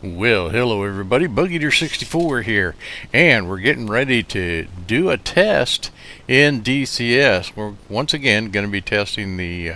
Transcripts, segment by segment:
Well, hello everybody, BugEater64 here, and we're getting ready to do a test in DCS. We're once again going to be testing the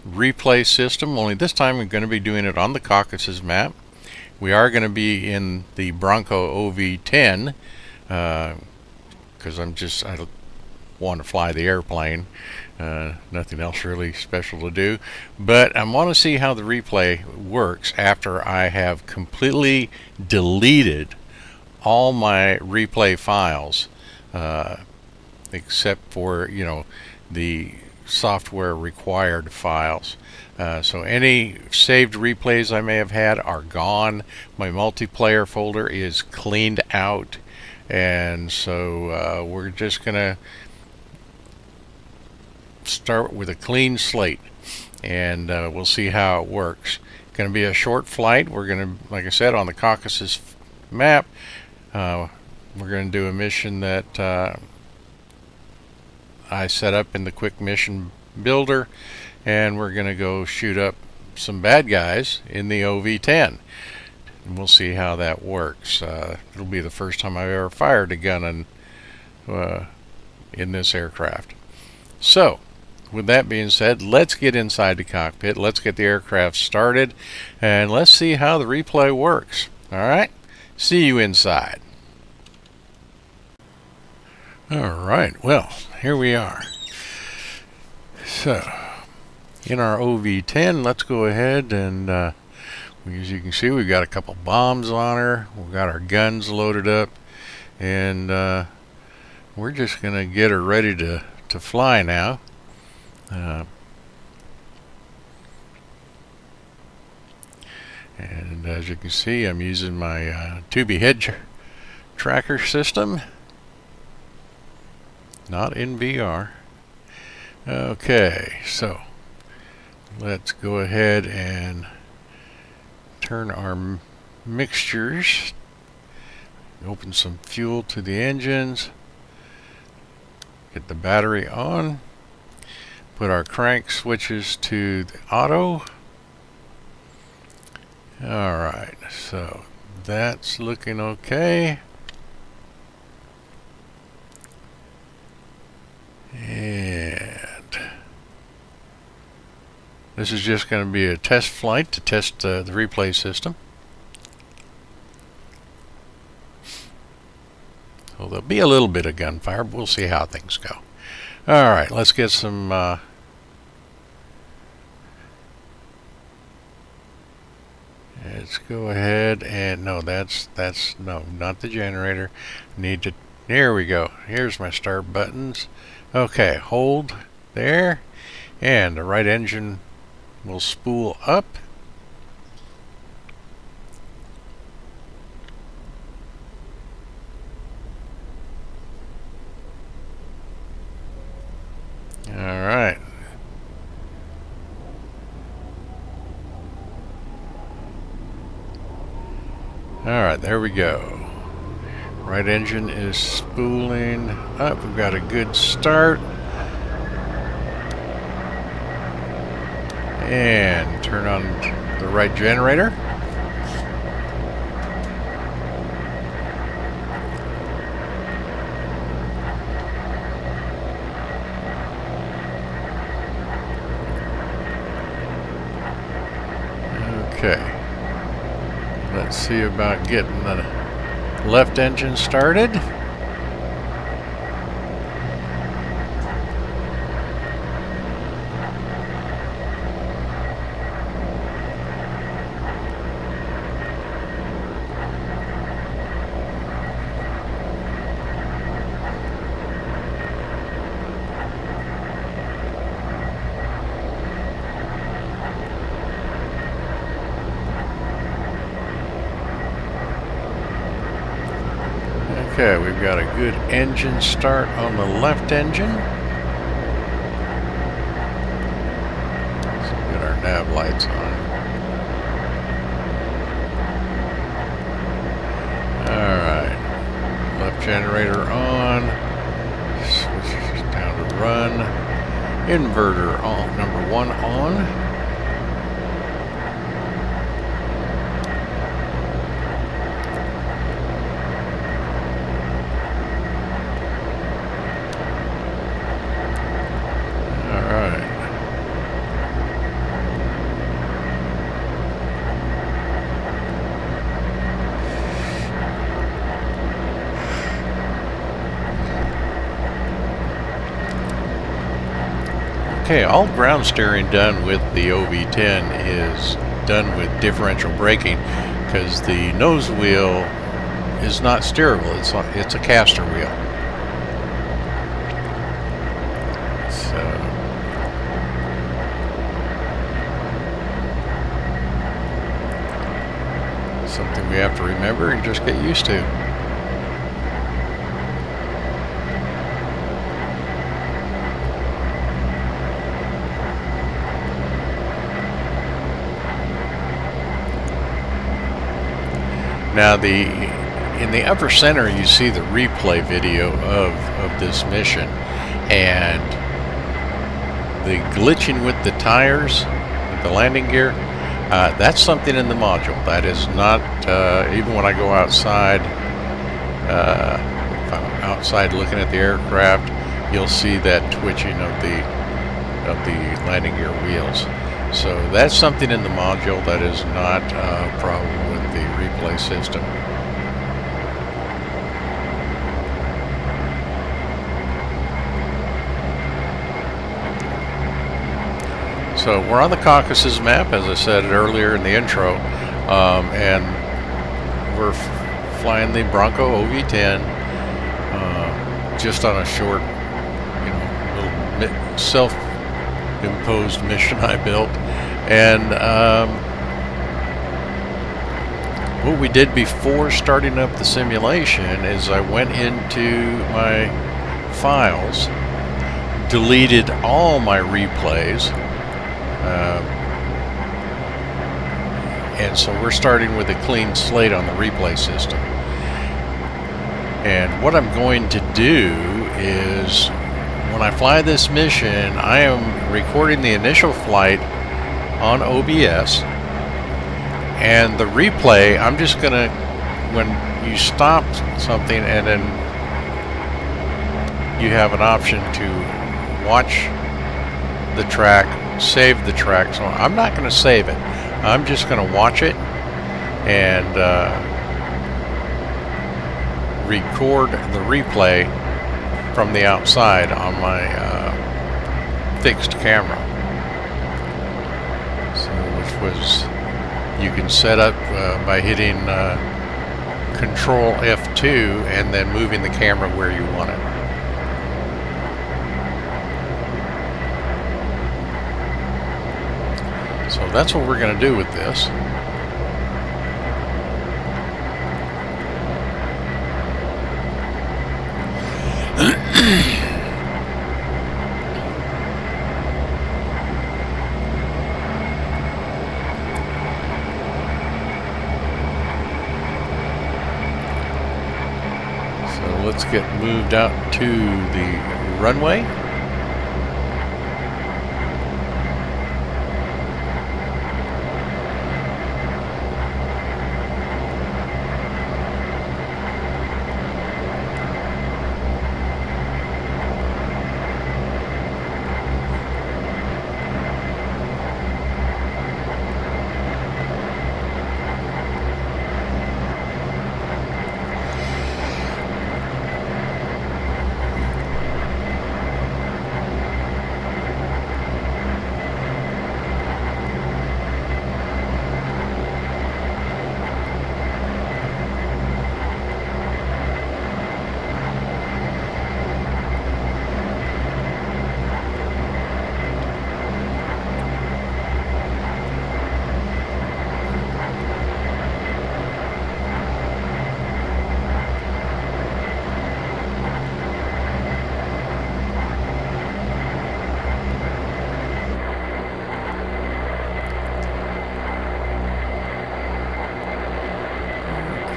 replay system, only this time we're going to be doing it on the Caucus Map. We are going to be in the Bronco OV10, because I want to fly the airplane. Nothing else really special to do, but I want to see how the replay works after I have completely deleted all my replay files, except for the software required files. So any saved replays I may have had are gone. My multiplayer folder is cleaned out, and so we're just gonna start with a clean slate, and we'll see how it works. Going to be a short flight. We're going to, like I said, on the Caucus Map, we're going to do a mission that I set up in the quick mission builder, and we're going to go shoot up some bad guys in the OV-10, and we'll see how that works. It'll be the first time I've ever fired a gun in this aircraft. So with that being said, let's get inside the cockpit, let's get the aircraft started, and let's see how the replay works. Alright, see you inside. Alright, well, here we are. So, in our OV-10, let's go ahead and, as you can see, we've got a couple bombs on her, we've got our guns loaded up, and we're just going to get her ready to fly now. And as you can see, I'm using my Tubi head tracker system, not in VR. Okay, so let's go ahead and turn our mixtures, open some fuel to the engines, get the battery on, put our crank switches to the auto. Alright, so that's looking okay. And this is just going to be a test flight to test the replay system. So there'll be a little bit of gunfire, but we'll see how things go. Alright, let's get some let's go ahead and no, that's no, not the generator. There we go. Here's my start buttons. Okay, hold there, and the right engine will spool up. Alright. Alright, there we go. Right engine is spooling up. We've got a good start. And turn on the right generator. Okay, let's see about getting the left engine started. Okay, we've got a good engine start on the left engine. Let's get our nav lights on. Alright, left generator on, switch down to run, inverter on, number 1 on. Okay, all ground steering done with the OV10 is done with differential braking because the nose wheel is not steerable. It's a caster wheel. So something we have to remember and just get used to. Now in the upper center you see the replay video of this mission, and the glitching with the tires, the landing gear, that's something in the module. That is not, even when I go outside, if I'm outside looking at the aircraft, you'll see that twitching of the landing gear wheels. So that's something in the module that is not a problem with the replay system. So we're on the Caucus Map, as I said earlier in the intro, and we're flying the Bronco OV10, just on a short, little self-imposed mission I built. And what we did before starting up the simulation is I went into my files, deleted all my replays, and so we're starting with a clean slate on the replay system. And what I'm going to do is, when I fly this mission, I am recording the initial flight on OBS, and the replay, I'm just gonna, when you stop something and then you have an option to watch the track, save the track. So I'm not going to save it. I'm just going to watch it and record the replay from the outside on my fixed camera. So, which was, you can set up by hitting Control F2 and then moving the camera where you want it. So that's what we're going to do with this. So let's get moved out to the runway.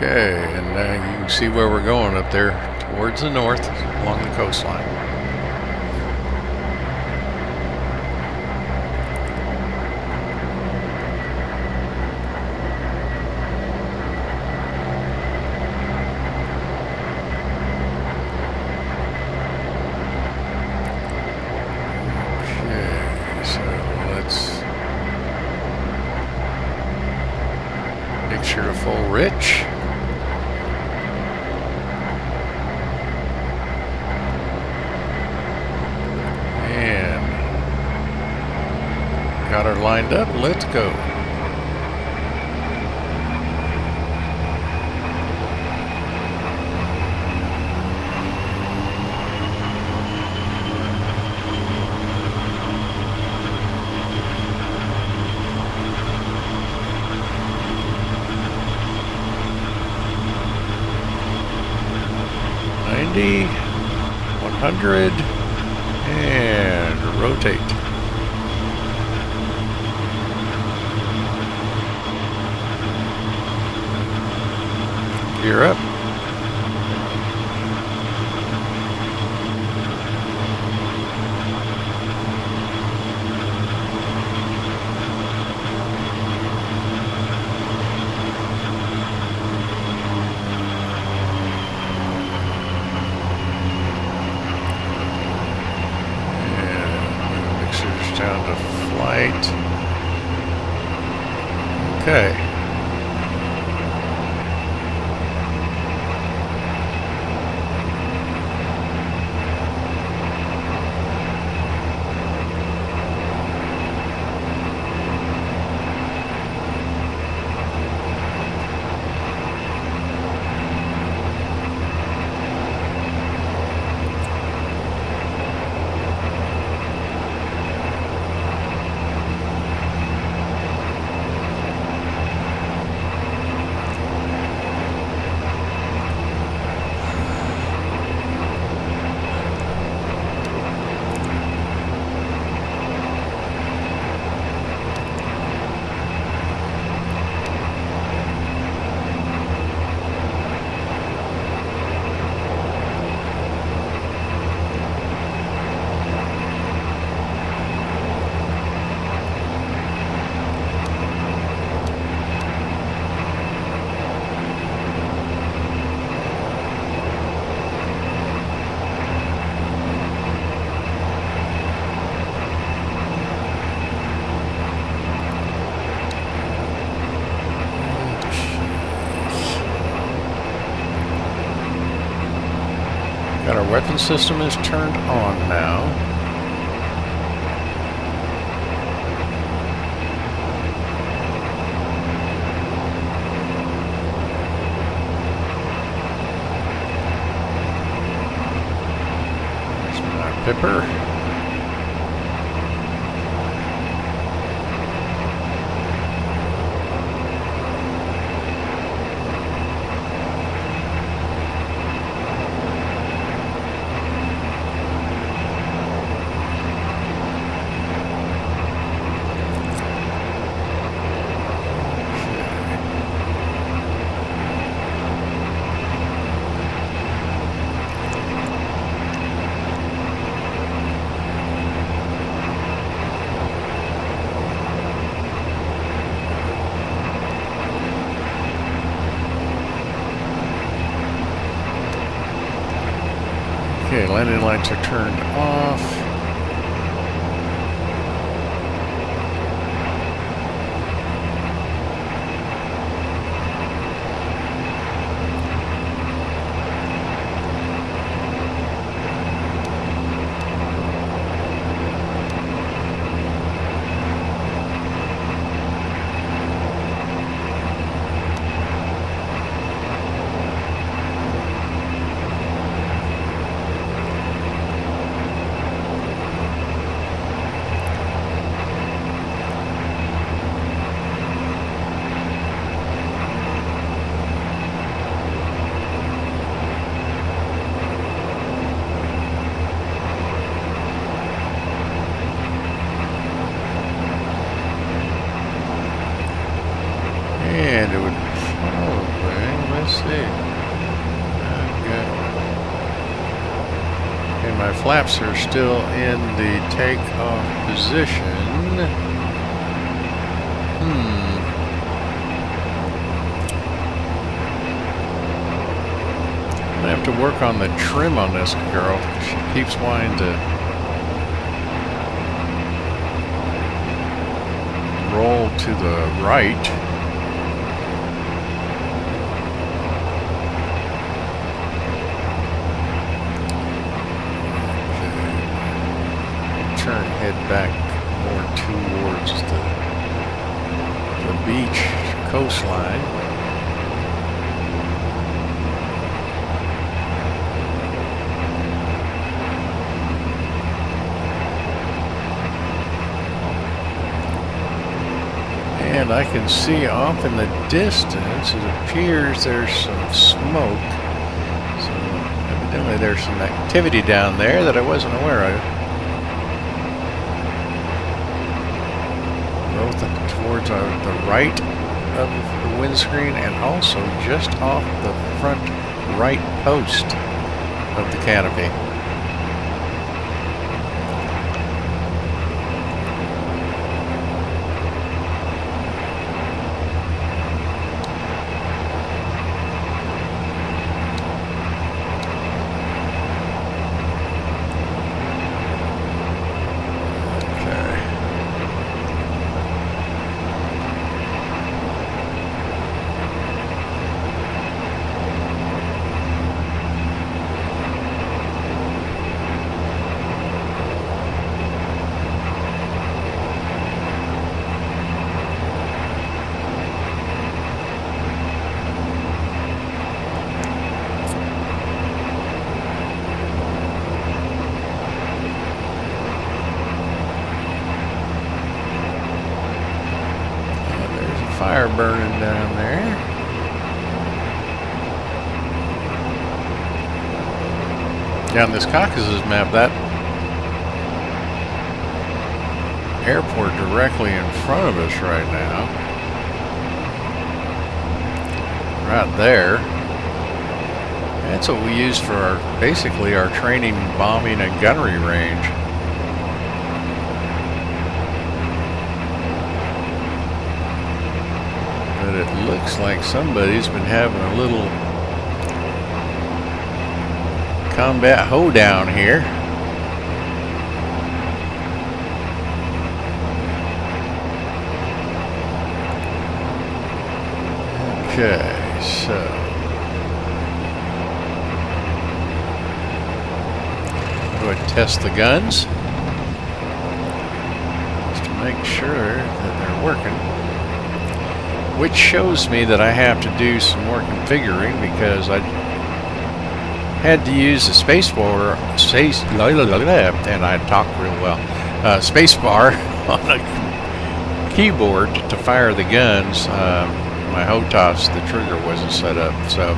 Okay, and you can see where we're going up there towards the north along the coastline. Okay, so let's make sure to full rich. We're lined up. Let's go. $90, $100, and rotate. Gear up. Down to flight. Okay. Got our weapon system is turned on now. There's my pipper. Okay, landing lights are turned off. And it would probably, let's see. Okay, my flaps are still in the takeoff position. I'm gonna have to work on the trim on this girl. She keeps wanting to roll to the right. Head back more towards the line. And I can see off in the distance, it appears there's some smoke. So evidently there's some activity down there that I wasn't aware of. Both towards the right of the windscreen and also just off the front right post of the canopy. Fire burning down there. Down this Caucus Map, that airport directly in front of us right now. Right there. That's what we use for our, basically our training, bombing, and gunnery range. But it looks like somebody's been having a little combat hoedown here. Okay, so go ahead and test the guns just to make sure that they're working. Which shows me that I have to do some more configuring because I had to use the spacebar, and I talk real well, spacebar on a keyboard to fire the guns. My HOTAS, the trigger wasn't set up, so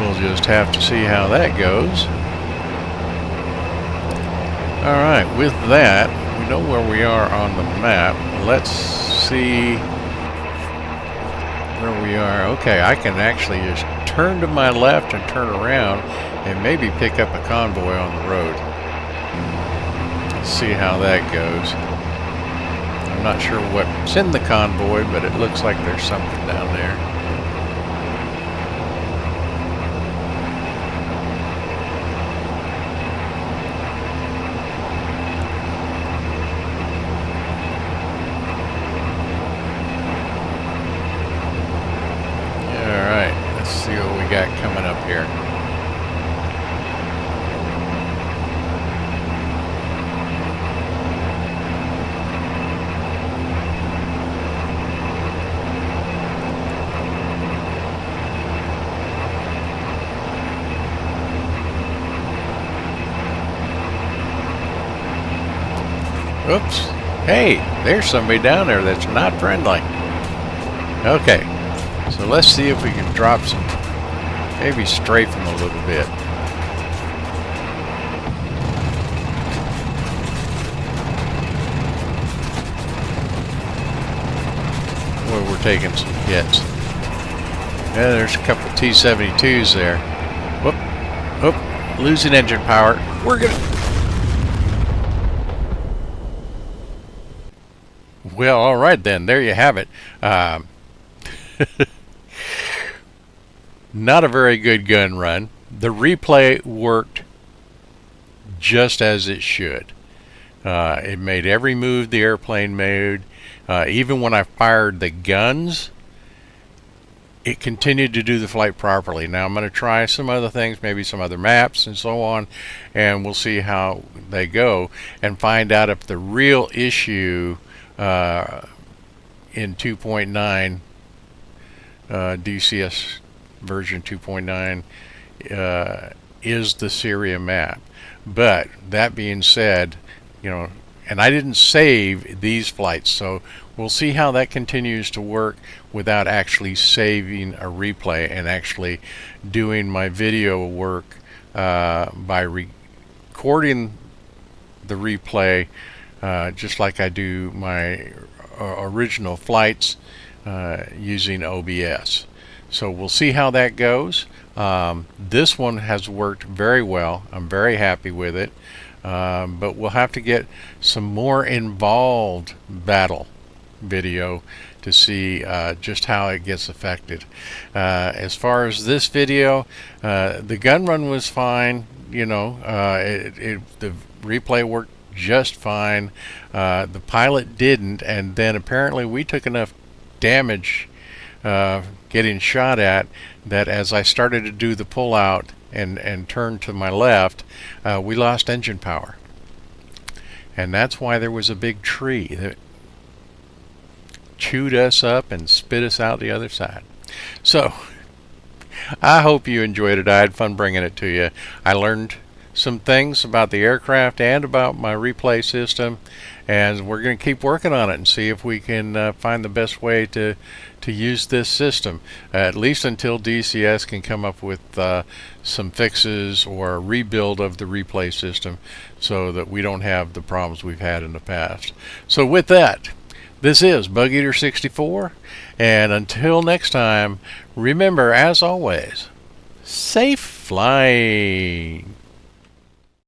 we'll just have to see how that goes. Alright, with that, we know where we are on the map. Let's see where we are. Okay, I can actually just turn to my left and turn around and maybe pick up a convoy on the road. Let's see how that goes. I'm not sure what's in the convoy, but it looks like there's something down there. Alright, let's see what we got coming up here. Oops. Hey, there's somebody down there that's not friendly. Okay, so let's see if we can drop some, maybe strafe them a little bit. Boy, we're taking some hits. Yeah, there's a couple T-72s there. Whoop, whoop, losing engine power. We're gonna... Well, all right then. There you have it. Not a very good gun run. The replay worked just as it should. It made every move the airplane made. Even when I fired the guns, it continued to do the flight properly. Now I'm going to try some other things, maybe some other maps and so on, and we'll see how they go and find out if the real issue in 2.9 DCS version 2.9 is the Syria map. But that being said, and I didn't save these flights, so we'll see how that continues to work without actually saving a replay and actually doing my video work by recording the replay just like I do my original flights using OBS. So we'll see how that goes. This one has worked very well. I'm very happy with it. But we'll have to get some more involved battle video to see just how it gets affected. As far as this video, the gun run was fine. The replay worked just fine. The pilot didn't, and then apparently we took enough damage getting shot at that as I started to do the pullout and turn to my left, we lost engine power. And that's why there was a big tree that chewed us up and spit us out the other side. So I hope you enjoyed it. I had fun bringing it to you. I learned some things about the aircraft and about my replay system, and we're going to keep working on it and see if we can find the best way to use this system, at least until DCS can come up with some fixes or a rebuild of the replay system so that we don't have the problems we've had in the past. So with that, this is Bug Eater 64, and until next time, remember, as always, safe flying.